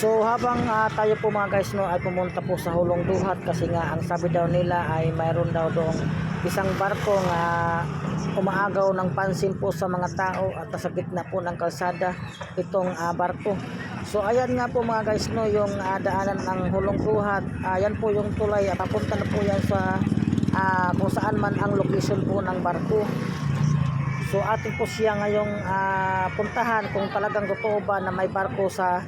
So habang tayo po mga guys no ay pumunta po sa Hulong Duhat kasi nga ang sabi daw nila ay mayroon daw doong isang barko nga umaagaw ng pansin po sa mga tao at nasa gitna po ng kalsada itong barko. So ayan nga po mga guys no yung daanan ng Hulong Duhat. Ayan po yung tulay at papunta na po yan sa kung saan man ang location po ng barko. So atin po siya ngayong puntahan kung talagang totoo ba na may barko sa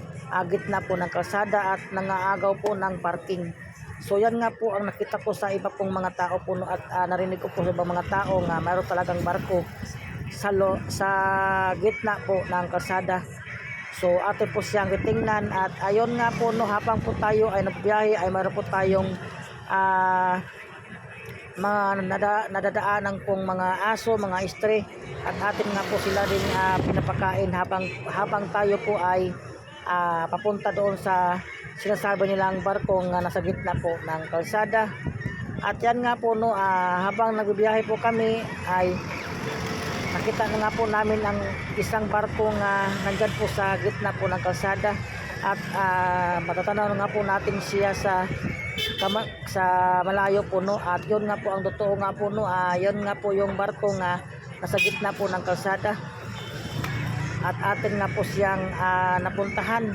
gitna po ng kalsada at nangaagaw po ng parking. So yan nga po ang nakita ko sa iba pong mga tao po no, at narinig ko po sa ibang mga tao nga mayroon talagang barko sa gitna po ng kalsada. So atin po siyang titingnan at ayon nga po no habang po tayo ay nagbiyahe ay mayroon po tayong mga nadadaanan pong mga aso, mga istre at atin nga po sila din pinapakain habang tayo po ay papunta doon sa sinasabi nilang barko nga nasa gitna po ng kalsada. At yan nga po no habang nagbibiyahe po kami ay nakita na nga po namin ang isang barko nga nandyan po sa gitna po ng kalsada at matatanaw nga po natin siya sa malayo po no at yun nga po ang totoo nga po no yun nga po yung barko nga nasa gitna po ng kalsada at atin nga po siyang napuntahan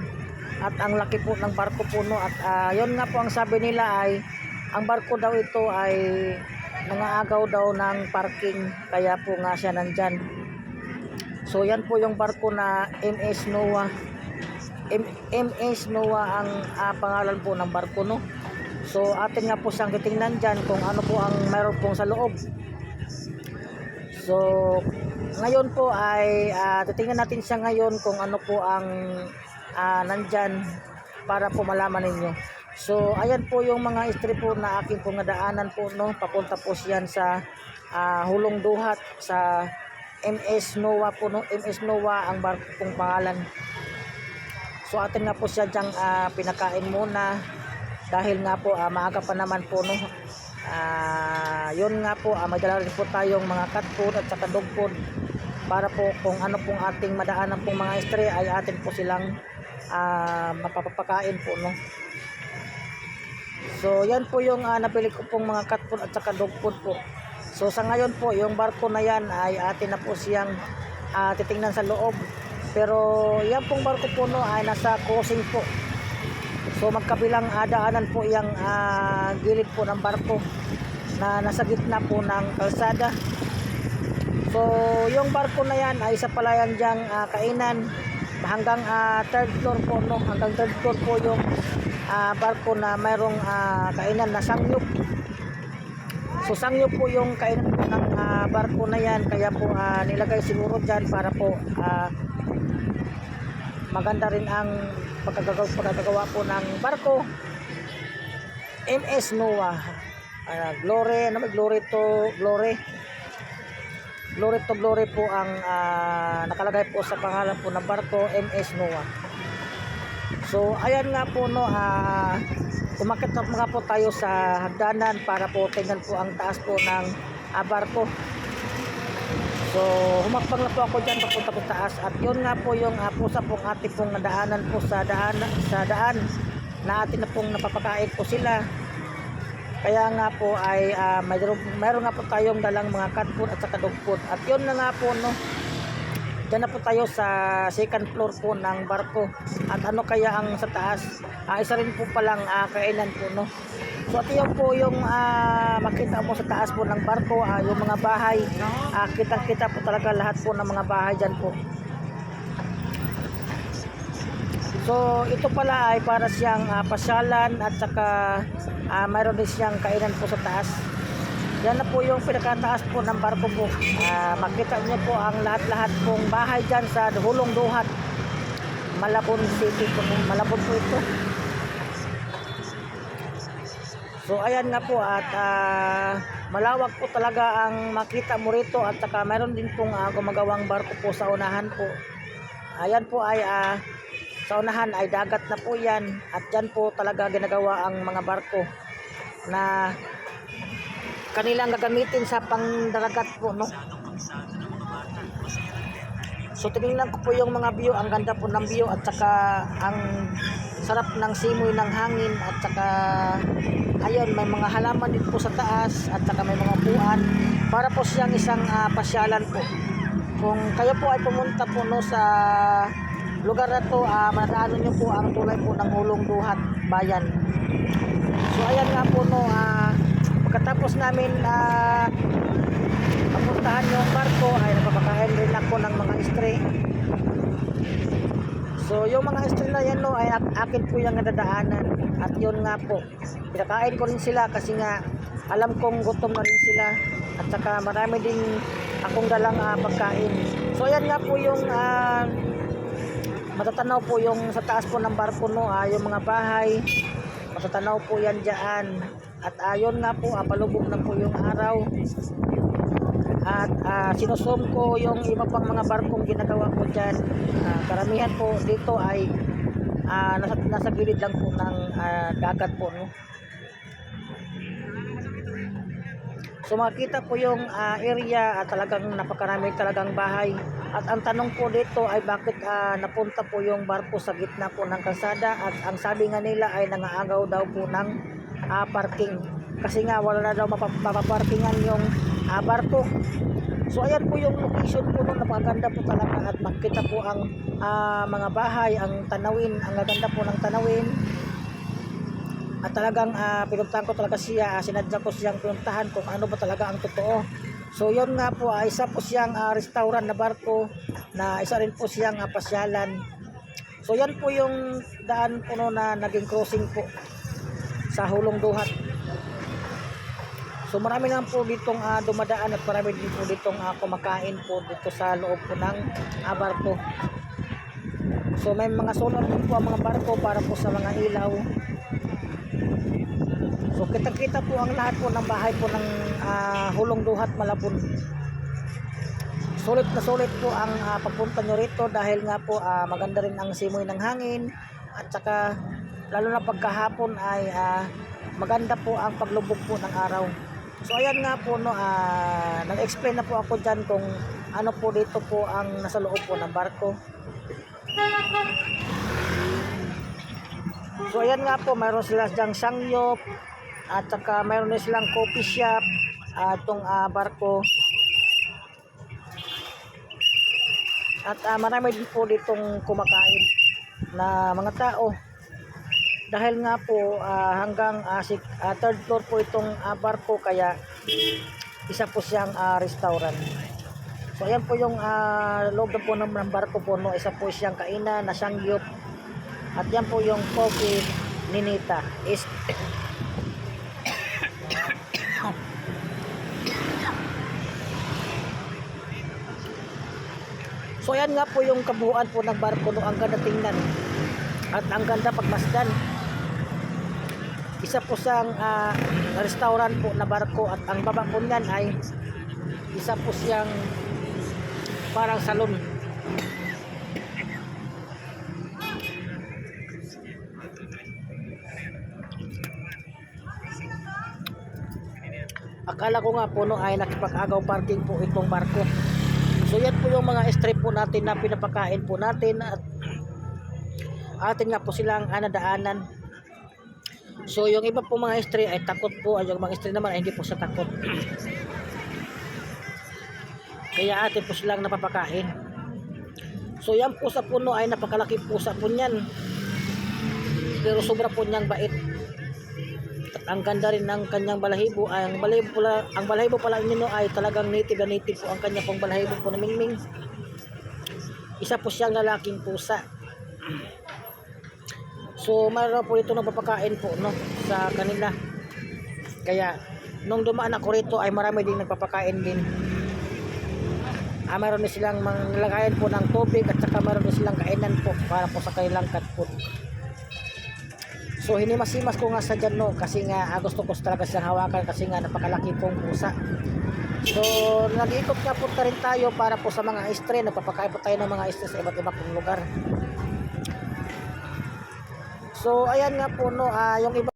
at ang laki po ng barko po no at yun nga po ang sabi nila ay ang barko daw ito ay nangaagaw daw ng parking kaya po nga siya nandyan. So yan po yung barko na MS Noah. MS Noah ang pangalan po ng barko no. So atin nga po siyang titingnan dyan kung ano po ang mayroon pong sa loob. So ngayon po ay titingnan natin siya ngayon kung ano po ang nandyan para po malaman ninyo. So ayan po yung mga istre po na aking pong nadaanan po no. Papunta po siyan sa Hulong Duhat sa MS Noah po no. MS Noah ang barko pong pangalan. So atin nga po siya dyang pinakain muna dahil nga po maaga pa naman po no. Yun nga po may dala rin po tayong mga cat food at saka dog food para po kung ano pong ating madaanan pong mga istre ay atin po silang mapapakain po no. So yan po yung napili ko pong mga cat food at saka dog food po. So sa ngayon po yung barko na yan ay atin na po siyang titingnan sa loob. Pero yan pong barko po no ay nasa crossing po. So magkabilang daanan po yung gilid po ng barko na nasa gitna po ng kalsada. So yung barko na yan ay isa pala yan dyang kainan hanggang third floor po no. Hanggang third floor po yung barko na mayroong kainan na sangyup. So sangyup po yung kainan po ng barko na yan kaya po nilagay siguro dyan para po maganda rin ang pagkagagawa po ng barko. MS Noah. Glory to glory po ang nakalagay po sa pangalan po ng barko MS Noah. So ayan nga po no umakyat na nga po tayo sa hagdanan para po tingnan po ang taas po ng barko. So humakbang na po ako dyan papunta po taas at yun nga po yung pusa pong ating pong nadaanan po sa daan na atin na pong napapakain po sila. Kaya nga po ay mayroon nga po tayong dalang mga cat food at saka dog food at yun na nga po no. Diyan na po tayo sa second floor po ng barko at ano kaya ang sa taas isa rin po palang kainan po no. So at yun po yung makita mo sa taas po ng barko yung mga bahay kitang-kita po talaga lahat po ng mga bahay dyan po. So ito pala ay para siyang pasyalan at saka mayroon din siyang kainan po sa taas. Yan na po yung pinakataas po ng barko po. Makita niyo po ang lahat-lahat pong bahay dyan sa Hulong Duhat. Malabon City po. Malabon po ito. So ayan nga po at malawak po talaga ang makita mo rito at saka mayroon din pong gumagawang barko po sa unahan po. Ayan po ay sa unahan ay dagat na po yan at dyan po talaga ginagawa ang mga barko na kanilang gagamitin sa pangdagat po no. So tinignan ko po yung mga view, ang ganda po ng view at saka ang sarap ng simoy ng hangin at saka ayun, may mga halaman din po sa taas at saka may mga upuan para po siyang isang pasyalan po. Kung kayo po ay pumunta po no sa lugar na to, madaanan nyo po ang tulay po ng Hulong Duhat Bayan. So ayan nga po no, pagkatapos namin papuntahan yung barko ay napapakain rin ako ng mga istre. So yung mga istre na yan no ay akin po yung nadadaanan at yun nga po pinakain ko rin sila kasi nga alam kong gutom na rin sila at saka marami din akong dalang pagkain. So ayan nga po yung matatanaw po yung sa taas po ng barko no, yung mga bahay matatanaw po yan dyan at ayon nga po palubog na po yung araw at sinusum ko yung iba pang mga barkong ginagawa ko dyan. Karamihan po dito ay nasa gilid lang po ng dagat po no. So makita po yung area at talagang napakarami talagang bahay at ang tanong po dito ay bakit napunta po yung barko sa gitna po ng kalsada at ang sabi nga nila ay nangaagaw daw po ng parking kasi nga wala na daw mapaparkingan yung barko. So ayan po yung location po no, napakaganda po talaga at makita po ang mga bahay, ang tanawin, ang gaganda po ng tanawin. At talagang pinuntahan ko talaga siya, sinadya ko siyang pinuntahan kung ano ba talaga ang totoo. So yun nga po, isa po siyang restaurant na barko na isa rin po siyang pasyalan. So yan po yung daan po no, na naging crossing po sa Hulong Duhat. So marami lang po ditong dumadaan at marami din po ditong kumakain po dito sa loob po ng barko. So may mga solar din po ang mga barko para po sa mga ilaw. So kita-kita po ang lahat po ng bahay po ng Hulong Duhat Malabon. Sulit na sulit po ang pagpunta nyo rito dahil nga po maganda rin ang simoy ng hangin at saka lalo na pagkahapon ay maganda po ang paglubog po ng araw. So ayan nga po no, nag-explain na po ako dyan kung ano po dito po ang nasa loob po ng barko. So ayan nga po, mayroon sila dyang sangyop at saka mayroon din silang coffee shop itong barko. At marami din po ditong kumakain na mga tao. Dahil nga po hanggang third floor po itong barko kaya isa po siyang restaurant. So ayan po yung loob na po ng barko po no, isa po siyang kainan na sangyup. At yan po yung coffee ni Nita. So ayan nga po yung kabuuan po ng barko no, ang ganda tingnan at ang ganda pagmasdan. Isa po siyang restaurant po na barko at ang baba po niyan ay isa po siyang parang salon. Akala ko nga po no ay nakipag-agaw parking po itong barko. So yan po yung mga strip po natin na pinapakain po natin at atin nga po silang nadaanan. So yung iba po mga stray ay takot po, yung mga stray naman ay hindi po sa takot. Kaya atin po silang napapakain. So yan po sa puno ay napakalaki po sa po niyan. Pero sobra po niyang bait. At ang ganda rin ng kanyang balahibo. Ang balahibo pala nino ay talagang native na native po ang kanya pong balahibo po na mingming. Isa po siyang lalaking pusa. So mayroon po dito nagpapakain po no sa kanila. Kaya nung dumaan ako rito ay marami ding nagpapakain din. Mayroon din silang manglagayan po ng tubig at saka mayroon din silang kainan po para po sa kanilang cat food. So hinimasimas ko nga sa dyan no kasi nga gusto ko talaga siyang hawakan kasi nga napakalaki pong pusa. So nag-ikot nga po rin tayo para po sa mga istre. Nagpapakain po tayo ng mga istre sa iba't ibang lugar. So ayan nga po no, yung iba